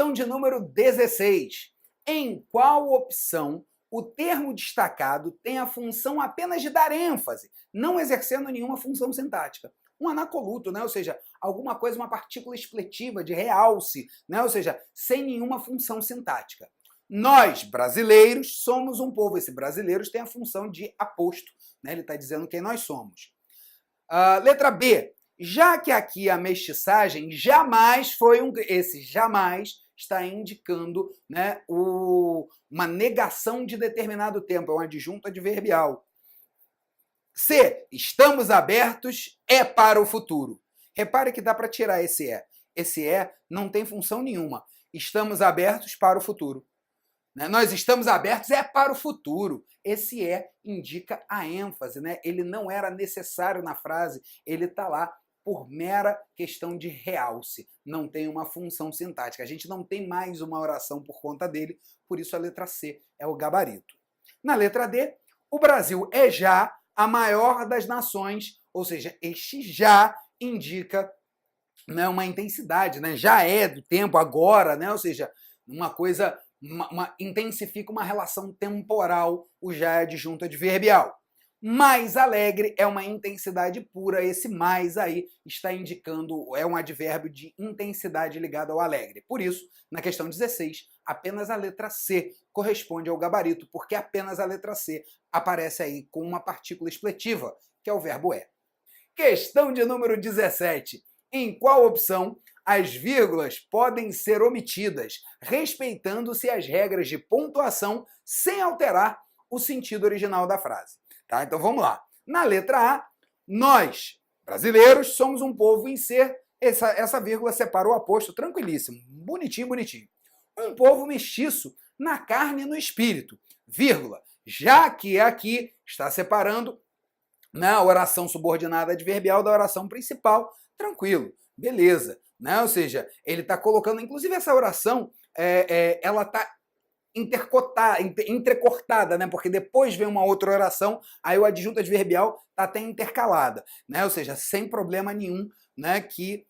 Questão de número 16. Em qual opção o termo destacado tem a função apenas de dar ênfase, não exercendo nenhuma função sintática? Um anacoluto, né? Ou seja, alguma coisa, uma partícula expletiva de realce, né? Ou seja, sem nenhuma função sintática. Nós, brasileiros, somos um povo. Esse brasileiros tem a função de aposto, né? Ele está dizendo quem nós somos. Letra B. Já que aqui a mestiçagem jamais foi esse jamais está indicando, né, uma negação de determinado tempo, é um adjunto adverbial. C. Estamos abertos é para o futuro. Repare que dá para tirar esse é. Esse é não tem função nenhuma. Estamos abertos para o futuro. Nós estamos abertos é para o futuro. Esse é indica a ênfase, né? Ele não era necessário na frase, ele está lá por mera questão de realce. Não tem uma função sintática. A gente não tem mais uma oração por conta dele, por isso a letra C é o gabarito. Na letra D, o Brasil é já a maior das nações, ou seja, este já indica, né, uma intensidade, né? Já é do tempo, agora, né? Ou seja, uma coisa... intensifica uma relação temporal, o já é adjunto adverbial. Mais alegre é uma intensidade pura, esse mais aí está indicando, é um advérbio de intensidade ligado ao alegre. Por isso, na questão 16, apenas a letra C corresponde ao gabarito, porque apenas a letra C aparece aí com uma partícula expletiva, que é o verbo é. Questão de número 17. Em qual opção as vírgulas podem ser omitidas, respeitando-se as regras de pontuação sem alterar o sentido original da frase? Tá? Então vamos lá. Na letra A, nós, brasileiros, somos um povo em ser, essa vírgula separa o aposto, tranquilíssimo, bonitinho, bonitinho. Um povo mestiço na carne e no espírito, vírgula, já que aqui está separando a oração subordinada adverbial da oração principal, tranquilo, beleza. Né? Ou seja, ele está colocando, inclusive essa oração, ela está entrecortada, né? Porque depois vem uma outra oração, aí o adjunto adverbial está até intercalada, né? Ou seja, sem problema nenhum, né, que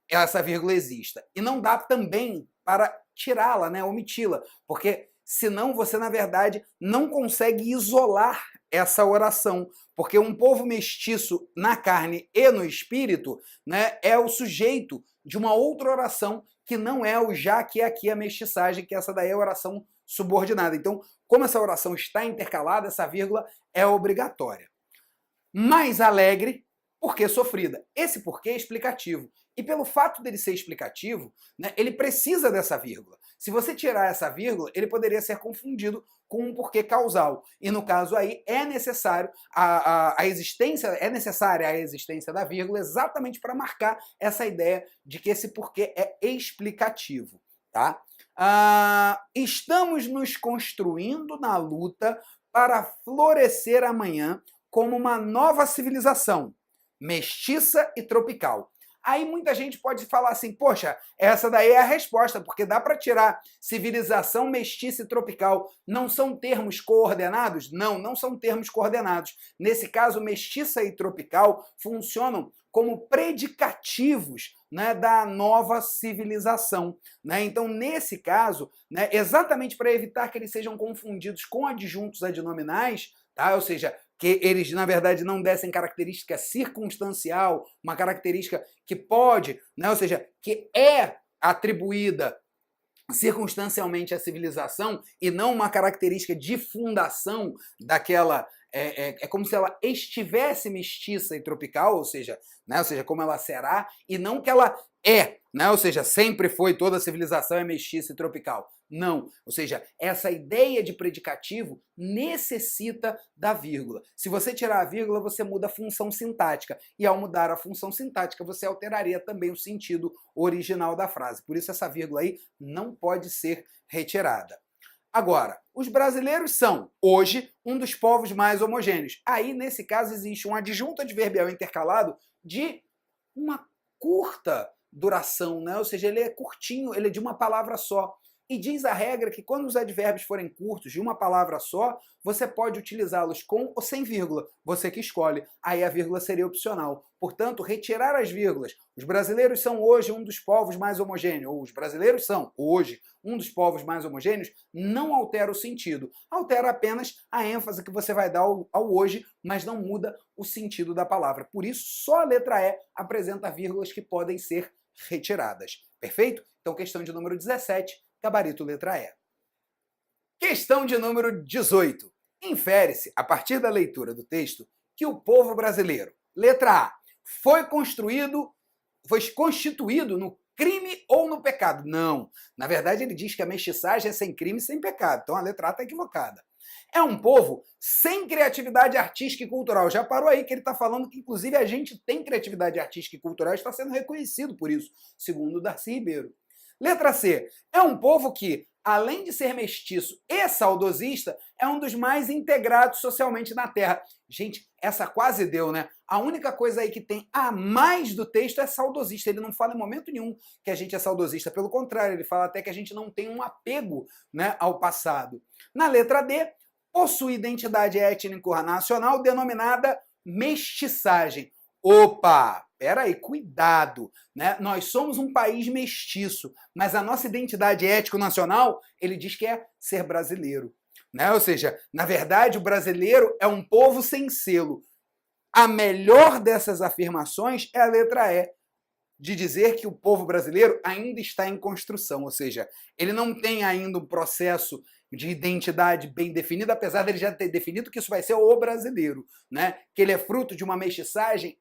essa vírgula exista. E não dá também para tirá-la, né, omiti-la, porque senão você, na verdade, não consegue isolar essa oração, porque um povo mestiço na carne e no espírito, né, é o sujeito de uma outra oração que não é o já que é aqui a mestiçagem, que essa daí é a oração subordinada. Então, como essa oração está intercalada, essa vírgula é obrigatória. Mais alegre, porque sofrida. Esse porquê é explicativo. E pelo fato dele ser explicativo, né, ele precisa dessa vírgula. Se você tirar essa vírgula, ele poderia ser confundido com um porquê causal. E no caso aí é necessário é necessária a existência da vírgula exatamente para marcar essa ideia de que esse porquê é explicativo. Tá? Estamos nos construindo na luta para florescer amanhã como uma nova civilização, mestiça e tropical. Aí muita gente pode falar assim, poxa, essa daí é a resposta, porque dá para tirar civilização, mestiça e tropical. Não são termos coordenados? Não, não são termos coordenados. Nesse caso, mestiça e tropical funcionam como predicativos, né, da nova civilização. Né? Então, nesse caso, né, exatamente para evitar que eles sejam confundidos com adjuntos adnominais, tá? Ou seja, que eles, na verdade, não dessem característica circunstancial, uma característica que pode, né, ou seja, que é atribuída circunstancialmente à civilização e não uma característica de fundação daquela... É como se ela estivesse mestiça e tropical, ou seja, como ela será, e não que ela é, né? Ou seja, sempre foi, toda civilização é mestiça e tropical. Não. Ou seja, essa ideia de predicativo necessita da vírgula. Se você tirar a vírgula, você muda a função sintática. E ao mudar a função sintática, você alteraria também o sentido original da frase. Por isso essa vírgula aí não pode ser retirada. Agora, os brasileiros são, hoje, um dos povos mais homogêneos. Aí, nesse caso, existe um adjunto adverbial intercalado de uma curta duração, né? Ou seja, ele é curtinho, ele é de uma palavra só. E diz a regra que quando os advérbios forem curtos, de uma palavra só, você pode utilizá-los com ou sem vírgula. Você que escolhe. Aí a vírgula seria opcional. Portanto, retirar as vírgulas. Os brasileiros são hoje um dos povos mais homogêneos. Ou os brasileiros são hoje um dos povos mais homogêneos. Não altera o sentido. Altera apenas a ênfase que você vai dar ao hoje, mas não muda o sentido da palavra. Por isso, só a letra E apresenta vírgulas que podem ser retiradas. Perfeito? Então, questão de número 17. Gabarito letra E. Questão de número 18. Infere-se, a partir da leitura do texto, que o povo brasileiro, letra A, foi constituído no crime ou no pecado. Não. Na verdade, ele diz que a mestiçagem é sem crime e sem pecado. Então a letra A está equivocada. É um povo sem criatividade artística e cultural. Já parou aí que ele está falando que, inclusive, a gente tem criatividade artística e cultural e está sendo reconhecido por isso, segundo Darcy Ribeiro. Letra C. É um povo que, além de ser mestiço e saudosista, é um dos mais integrados socialmente na Terra. Gente, essa quase deu, né? A única coisa aí que tem a mais do texto é saudosista. Ele não fala em momento nenhum que a gente é saudosista. Pelo contrário, ele fala até que a gente não tem um apego, né, ao passado. Na letra D, possui identidade étnico-nacional denominada mestiçagem. Opa! Peraí, cuidado, né? Nós somos um país mestiço, mas a nossa identidade étnico-nacional, ele diz que é ser brasileiro, né? Ou seja, na verdade, o brasileiro é um povo sem selo. A melhor dessas afirmações é a letra E, de dizer que o povo brasileiro ainda está em construção, ou seja, ele não tem ainda um processo de identidade bem definida, apesar dele já ter definido que isso vai ser o brasileiro, né? Que ele é fruto de uma mestiçagem,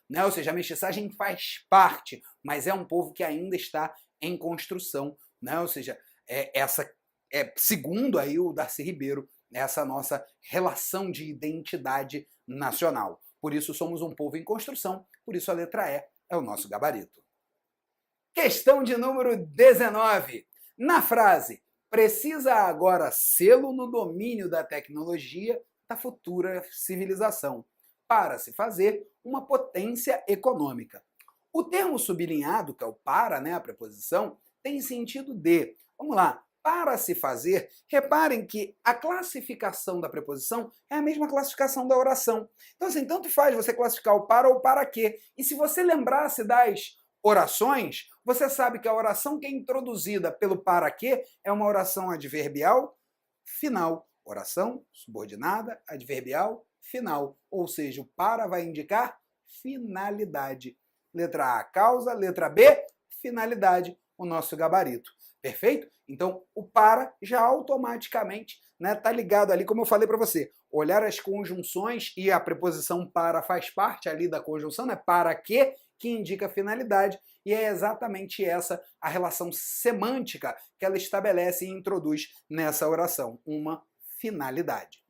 né? Ou seja, a mestiçagem faz parte, mas é um povo que ainda está em construção, né? Ou seja, segundo aí o Darcy Ribeiro, essa nossa relação de identidade nacional. Por isso somos um povo em construção, por isso a letra E é o nosso gabarito. Questão de número 19. Na frase, precisa agora selo no domínio da tecnologia da futura civilização, para se fazer uma potência econômica. O termo sublinhado, que é o para, né, a preposição, tem sentido de, vamos lá, para se fazer, reparem que a classificação da preposição é a mesma classificação da oração. Então, assim, tanto faz você classificar o para ou para quê. E se você lembrasse das orações, você sabe que a oração que é introduzida pelo para quê é uma oração adverbial final. Oração subordinada, adverbial final. Ou seja, o para vai indicar finalidade. Letra A, causa. Letra B, finalidade, o nosso gabarito. Perfeito? Então, o para já automaticamente, né, tá ligado ali, como eu falei para você. Olhar as conjunções e a preposição para faz parte ali da conjunção, né? Para que indica finalidade, e é exatamente essa a relação semântica que ela estabelece e introduz nessa oração, uma finalidade.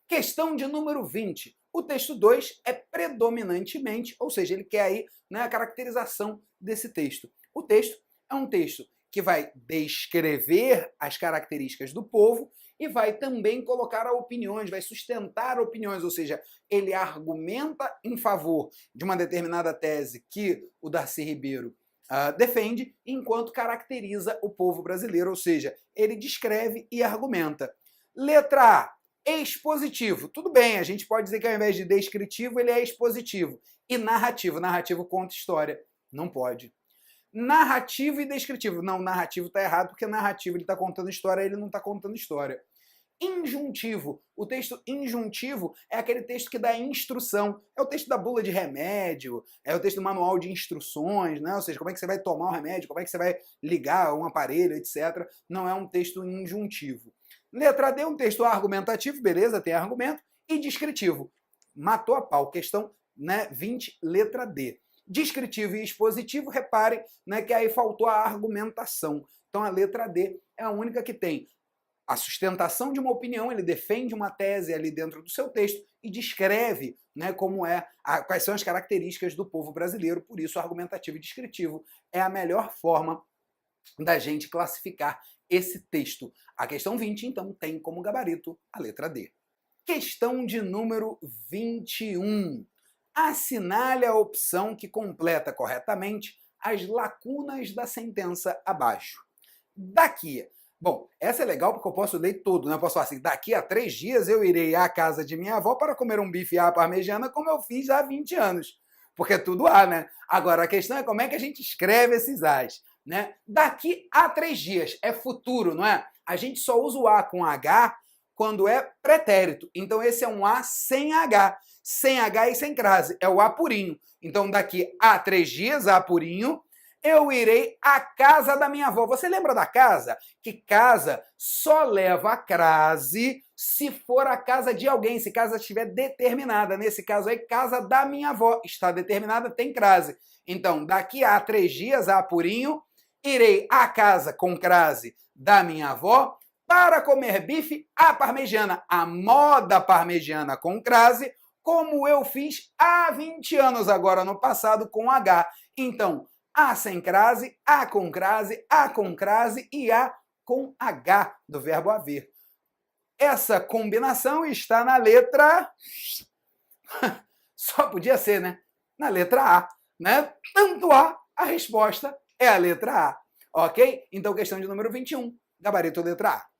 Questão de número 20. O texto 2 é predominantemente, ou seja, ele quer aí, né, a caracterização desse texto. O texto é um texto que vai descrever as características do povo e vai também colocar opiniões, vai sustentar opiniões, ou seja, ele argumenta em favor de uma determinada tese que o Darcy Ribeiro defende, enquanto caracteriza o povo brasileiro, ou seja, ele descreve e argumenta. Letra A, expositivo. Tudo bem, a gente pode dizer que ao invés de descritivo, ele é expositivo. E narrativo. Narrativo conta história. Não pode. Narrativo e descritivo. Não, narrativo está errado, porque narrativo ele está contando história, ele não está contando história. Injuntivo. O texto injuntivo é aquele texto que dá instrução. É o texto da bula de remédio, é o texto do manual de instruções, né? Ou seja, como é que você vai tomar o remédio, como é que você vai ligar um aparelho, etc. Não é um texto injuntivo. Letra D, um texto argumentativo, beleza, tem argumento, e descritivo. Matou a pau. Questão, né, 20, letra D. Descritivo e expositivo, reparem, né, que aí faltou a argumentação. Então a letra D é a única que tem a sustentação de uma opinião, ele defende uma tese ali dentro do seu texto e descreve, né, quais são as características do povo brasileiro. Por isso, argumentativo e descritivo é a melhor forma da gente classificar esse texto. A questão 20, então, tem como gabarito a letra D. Questão de número 21. Assinale a opção que completa corretamente as lacunas da sentença abaixo. daqui. Bom, essa é legal porque eu posso ler tudo, né? Eu posso falar assim, daqui a 3 dias eu irei à casa de minha avó para comer um bife à parmegiana como eu fiz há 20 anos. Porque é tudo A, né? Agora, a questão é como é que a gente escreve esses As, né? Daqui a 3 dias é futuro, não é? A gente só usa o A com H quando é pretérito. Então, esse é um A sem H. Sem H e sem crase. É o A purinho. Então, daqui a 3 dias, A purinho, eu irei à casa da minha avó. Você lembra da casa? Que casa só leva a crase se for a casa de alguém, se casa estiver determinada. Nesse caso aí, casa da minha avó. Está determinada, tem crase. Então, daqui a 3 dias, A purinho, irei à casa com crase da minha avó para comer bife à parmegiana, a moda parmegiana com crase, como eu fiz há 20 anos agora no passado com H. Então, A sem crase, A com crase, A com crase e A com H do verbo haver. Essa combinação está na letra... Só podia ser, né? Na letra A, né? Tanto a resposta é a letra A. Ok? Então, questão de número 21, gabarito letra A.